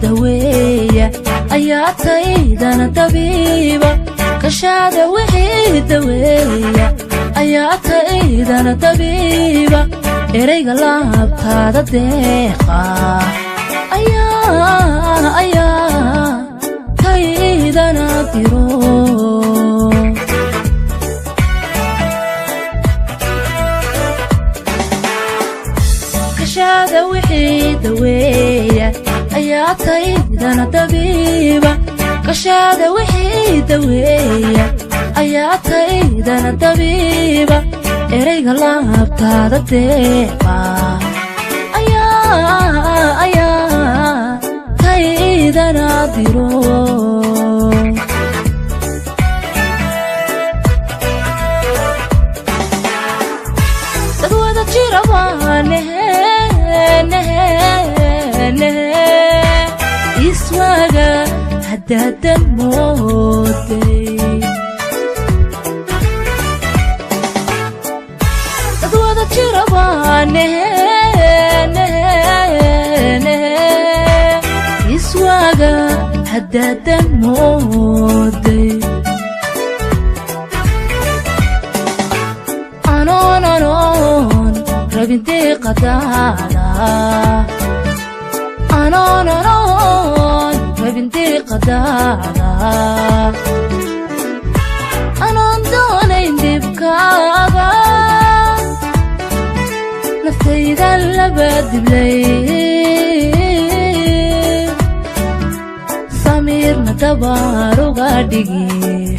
دوايا أياتيدنا طبيبة كشاد وحي دوايا أياتيدنا طبيبة إريق لابتاد ديقا تيدنا ديرو كشاد وحي دوايا أياتيدنا طبيبة كشاد وحي دوايا أياتيدنا طبيبة إريق لابتاد ديقا تيدنا ديرو تدوذا جيرابانه يسواغا هدادا مودي تدوذا جيرابانه يسواغا هدادا مودي أنون ربنتي قدانا أنون ربنتي قدانا أنون دونين دبكاغا نفتيدا لبد بلي سمير ندبارو غاديجي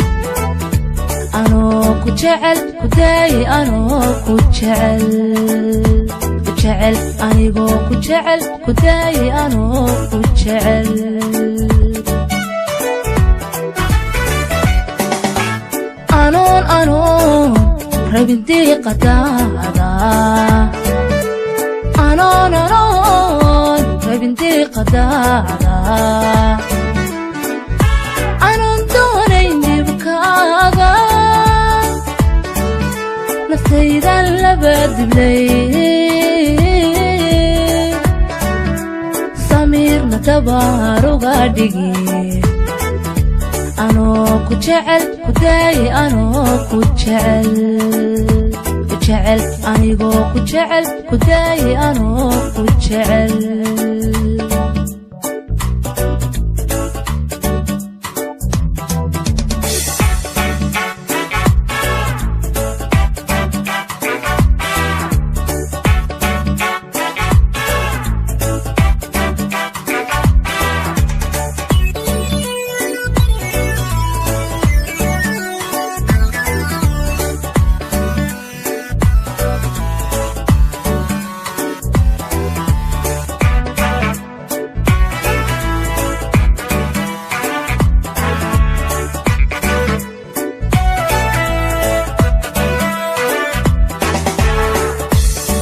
أنا كجعل كداي أنا كجعل أنيقو كجعل كداي أنا كجعل أنون ربنتي قدادا أنون ربنتي قدادا أنون دونين دبكاغا نفتيدا لبد بلي سمير نتبارو غاديجي أنا كجعل كداي أنا كجعل أنيقو كجعل كداي أنا كجعل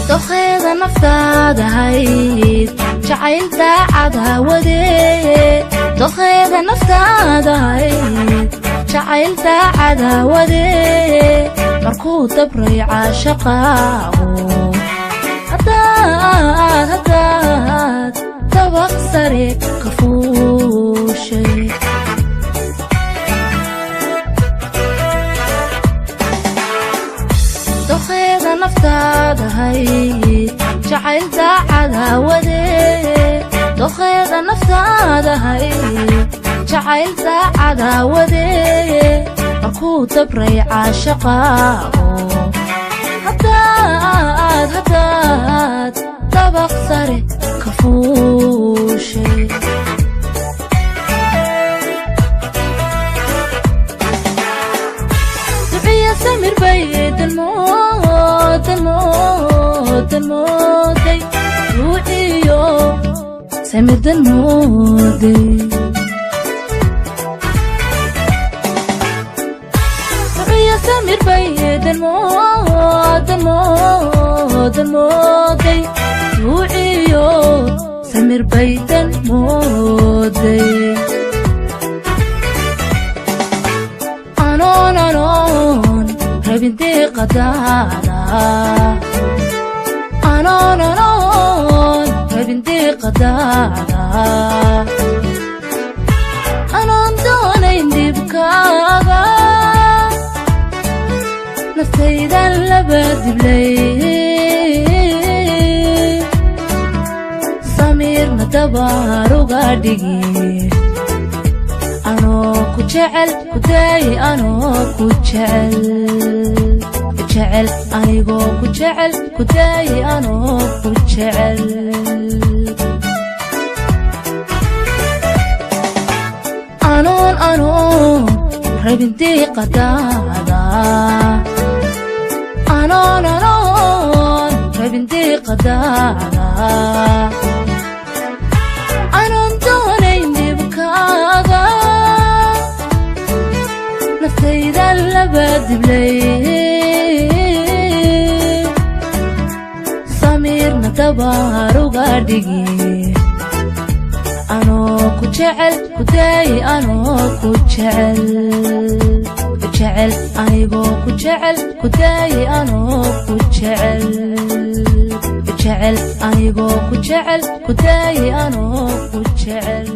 dokhayda naftaada hayd jacaylta cadaawade dokhayda naftaada hayd jacaylta cadaawade markuu dabray caashaqaagu haddaad dabaq sare ka fuushay dokhayda naftaada hayd jacaylta cadaawade dokhayda naftaada hayd jacaylta cadaawade markuu dabray caashaqaagu haddaad dabaq sare ka fuushay duciya samir bayd المودي روحيو سمد المودي روحي سمير بيد المودي روحيو سمير بيد المودي أنون ربنتي قدانا أنون rabin deeqadaada anoon doonayn dhibkaaga naftaydan laba diblay samiirna dabaar uga dhigi anoo ku jecel ku daaye anoo ku jecel anigoo ku jecel ku daaye anoo ku jecel anoon rabin deeqadaada anoon rabin deeqadaada anoon doonayn dhibkaaga naftaydan laba diblay samiirna dabaar uga dhigi anoo ku jecel ku daaye anoo ku jecel anigoo ku jecel ku daaye anoo ku jecel anigoo ku jecel ku daaye anoo ku jecel